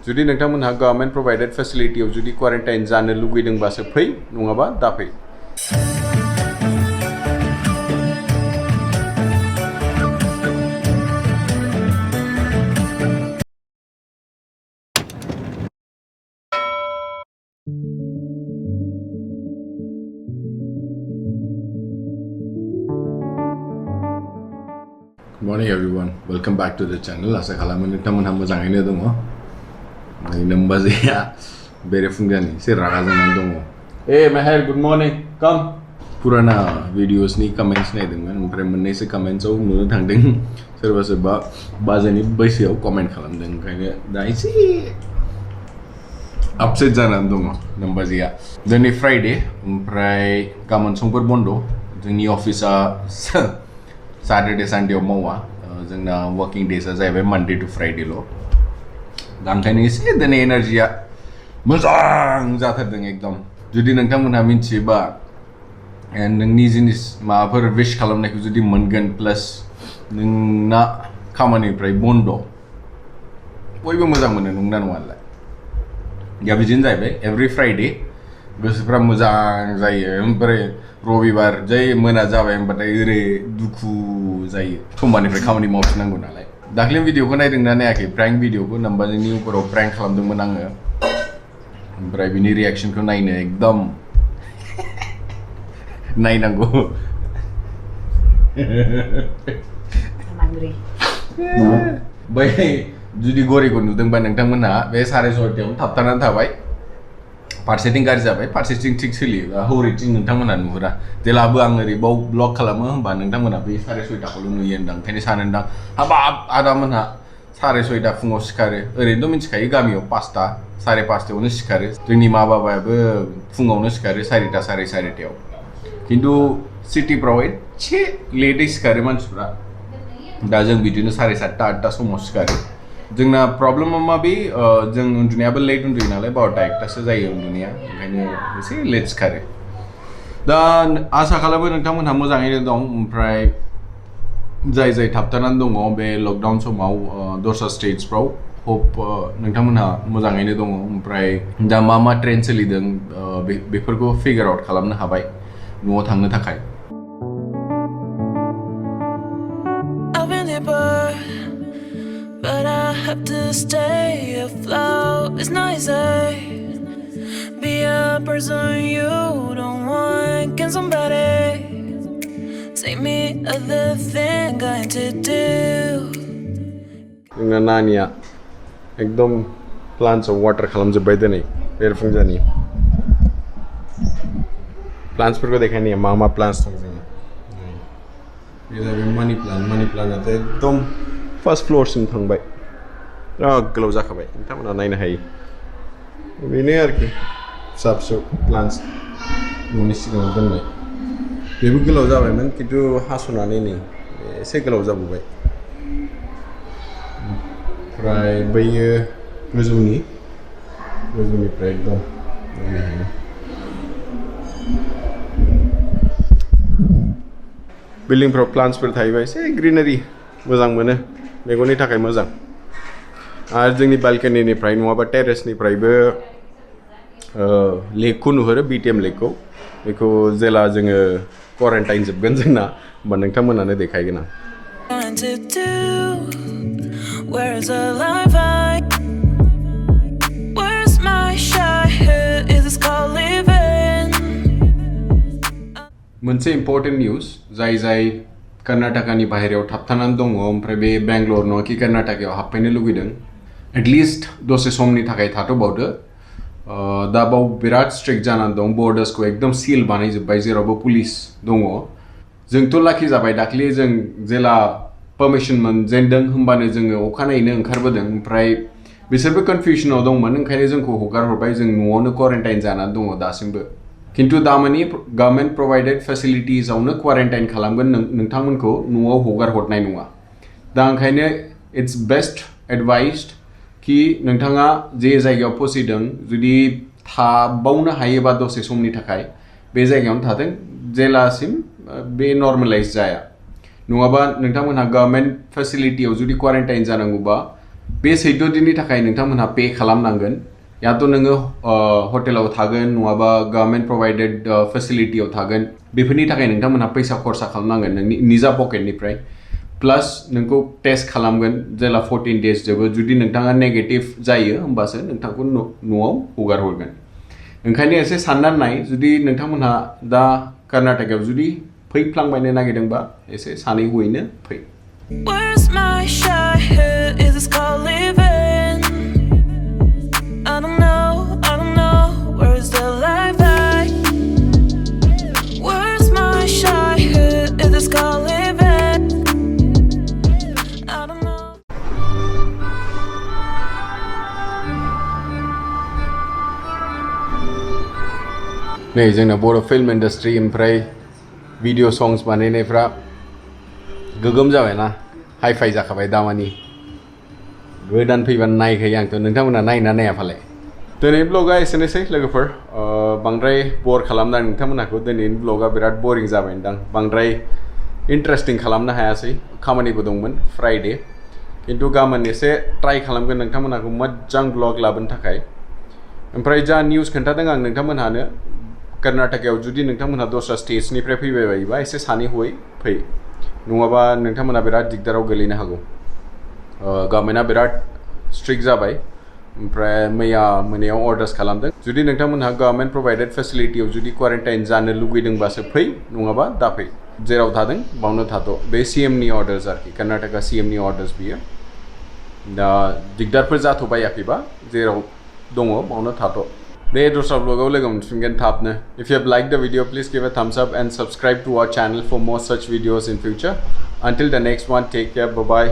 जुदि नोंथांमोनहा government provided फेसिलिटियाव जुदि क्वारंटाइन जानो लुगैदोंबासो फै नङाबा दाफै Good morning everyone. Welcome back to the channel. Asa kalaman nोंथांमोनहा मोजाङैनो दङ. Nambaziya berefungani si raga janan dङ. Hey Meher, good morning. Come. Purana videos ni comments naydोंमोन ओमफ्राय मोननैसो commentsआव नुनो थांदों सोरबा सोरबा बाजानि बैसोआव comment खालामदों ओंखायनो दा एसे upset जानानै दङ Nambaziya. दिनै Friday ओमफ्राय गाबोन समफोर बन्द जोंनि अफिसआ Saturday Sunday मावा जोंना वर्किं डेसआ जाहैबाय Monday to Friday ल' दा ओंखायनो एसे दिनै एनार्जिया मोजां जाथारदों एकदम जुदि नोंथांमोनहा मिन्थियोबा नोंनि जिनिस माबाफोर विश खालामनायखौ जुदि मोनगोन प्लास नोंना खामानिनिफ्राय बन्द बयबो मोजां मोनो नंना नङालाय दा बिदिनो जाहैबाय एभरि फ्राइडे गोसोफ्रा मोजां जायो ओमफ्राय रबिबार जै मोना जाबाय होनबाथाय ओरै दुखु जायो समबारनिफ्राय खामानि मावफिननांगौ नालाय दाख्लै भिडिअखौ नायदोंना नायाखै प्रेंक भिडिअखौ नम्बारनि उपराव प्रेंक खालामदोंमोन आङो ओमफ्राय बिनि रिएक्सनखौ नायनो एकदम नायनांगौ बै जुदि घरिखौ नुदोंबा नोंथांमोनहा बे 6:30 थाबथानानै थाबाय फारसेथिं गाज्रि जाबाय फारसेथिं थिग सोलियो हरैथिं नोंथांमोनहा नुहुरा जेलाबो आं ओरै बाव ब्लग खालामो होमबा नोंथांमोनहा बे 6:30खौल' नुयो होनदां ओंखायनो सानो होनदां हाबाब आदामोनहा 6:30 फुङाव सिखारो ओरैनोथ' मिथिखायो गामियाव 5टा 5:30आवनो सिखारो जोंनि मा बाबायाबो फुङावनो सिखारो 4टा 4:30आव खिन्थु सिटिफ्राव एसे लेटै सिखारो मानसिफ्रा दा जों बिदिनो 7:30 8टा समाव सिखारो जोंना प्रब्लेमा मा बे जों उन्दुनायाबो लेट उन्दुयो नालाय 12टा 1टासो जायो उन्दुनाया ओंखायनो एसे लेट सिखारो दा आसा खालामो नोंथांमोनहा मोजाङैनो दं ओमफ्राय जाय थाबथानानै दङ बे लकडाउन समाव दस्रा स्टेट्सफ्राव होप नोंथांमोनहा मोजाङैनो दङ ओमफ्राय दा मा ट्रेन्ड सोलिदों बेफोरखौ फिगार आउट खालामनो हाबाय न'आव थांनो थाखाय But I have to stay afloat. It's not easy. Be a person you don't want. Can somebody take me other thing going to do? जोंना नानिया एकदम प्लान्ट्सआव वाटार खालामजोब्बाय दिनै बेरफुंजानि प्लान्ट्सफोरखौ देखायनि मा प्लान्ट्स दं जोंना बे जाहैबाय मानि प्लान्टआथ' एकदम फार्स्ट फ्ल'रसिम थांबाय गोलाव जाखाबाय नोंथांमोनहा नायनो हायो बेनो आरोखि फिसा फिसौ प्लान्ट्स न'नि सिगाङाव दोननाय बेबो गोलाव जाबायमोन खिन्थु हास'नानै नै एसे गोलाव जाबोबाय ओमफ्राय बैयो गोजौनिफ्राय एकदम बिल्डिंफ्राव प्लान्ट्सफोर थायोबा एसे ग्रिनारि मोजां मोनो मेगननि थाखाय मोजां आरो जोंनि बालकनिनिफ्राय नङाबा टेरेसनिफ्रायबो लेकखौ नुहुरो BTM लेकखौ बेखौ जेला जोङो क्वारेन्टाइन जोबगोन जोंना होमबा नोंथांमोनानो देखायगोन आं मोनसे इम्पर्टेन्ट निउज जाय कर्नाटकानि बाहेरायाव थाबथानानै दङ ओमफ्राय बे बेंगलर नङाखि कर्नाटकायाव हाबफैनो लुगैदों एटलिस्ट दसे समनि थाखाय थाथ'बावदो दा बाव बिराद स्ट्रिक्ट जानानै दं बर्डार्सखौ एकदम सिल बानायजोब्बाय जेरावबो पुलिस दङ जोंथ' लाखि जाबाय दाख्लि जों जेला पारमिसन मोनजेनदों होमबानो जोङो अखानायैनो ओंखारबोदों ओमफ्राय बिसोरबो कनफिउसनाव दंमोन ओंखायनो जोंखौ हगार हरबाय जों न'आवनो क्वारेन्टाइन जानानै दङ दासिमबो खिन्थु दामानि गभर्नमेन्ट प्रोवाइडेड फेसिलिटिसावनो क्वारेन्टाइन खालामगोन नोंथांमोनखौ न'आव हगार हरनाय नङा दा ओंखायनो इट्स बेस्ट एडभाइस्ड कि नोंथाङा जे जायगायाव फसिदों जुदि थाबावनो हायोबा दसे समनि थाखाय बे जायगायावनो थादों जेलासिम बे नर्मेलाइज जाया नङाबा नोंथांमोनहा गभर्नमेन्ट फेसिलिटियाव जुदि क्वारेन्टाइन जानांगौबा बे 14 दिननि थाखाय नोंथांमोनहा पे खालामनांगोन या तो नोङो हटेलाव थागोन नङाबा गभर्नमेन्ट प्रोवाइडेड फेसिलिटियाव थागोन बेफोरनि थाखाय नोंथांमोनहा फैसा खरसा खालामनांगोन नोंनि निजा पकेटनिफ्राय प्लस नोंखौ टेस्ट खालामगोन जेला 14 डेज जोबो जुदि नोंथाङा नेगेटिव जायो होमबासो नोंथांखौ न'आव हगार हरगोन ओंखायनो एसे साननानै नाय जुदि नोंथांमोनहा दा कर्नाटकआव जुदि फैफ्लांबायनो नागिरदोंबा एसे सानै हयैनो फै Where's my shy head? Is this called living? I don't know. Where's the life at? Where's my shy head? Is this called living? I don't know. नै जोंना बर' फिल्म इन्डास्ट्रि ओमफ्राय भिडिअ संग्स बानायनायफ्रा गोगोम जाबायना हाइ फाइ जाखाबाय दामानि गोदान फैबानो नायखायो आंथ' नोंथांमोना नायना नाया फालाय दिनैनि ब्लगा एसेनोसै लोगोफोर बांद्राय बर खालामना नोंथांमोनहाखौ दिनैनि ब्लगा बिराद बरिं जाबायदां बांद्राय इन्टारेस्टिं खालामनो हायासै खामानिबो दंमोन फ्राइडे खिन्थु गाबोन एसे ट्राइ खालामगोन नोंथांमोनहाखौ मोजां ब्लग लाबोनो थाखाय ओमफ्राय जा निउस खोन्थादों आं नोंथांमोनहानो कर्नाटकआव जुदि नोंथांमोनहा दस्रा स्टेट्सनिफ्राय फैबाय बायोबा एसे सानै हयै फै नङाबा नोंथांमोना बिराद दिगदाराव गोलैनो हागौ गभर्नमेन्टआ बिराद स्ट्रिक्ट जाबाय ओमफ्राय मैया मोनायाव अर्डार्स खालामदों जुदि नोंथांमोनहा गभर्नमेन्ट प्रोवाइडेड फेसिलिटियाव जुदि क्वारेन्टाइन जानो लुगैदोंबासो फै नङाबा दाफै जेराव थादों बावनो थाथ' बे CMनि अर्डार्स आरोखि कर्नाटका CMनि अर्डार्स बियो दा दिगदारफोर जाथ'बायाखैबा जेराव दङ बावनो थाथ' दे दस्रा ब्लगाव लोगो मोनफिनगोन थाबनो if you have liked the video please give a thumbs up and subscribe to our channel for more such videos in future until the next one take care bye bye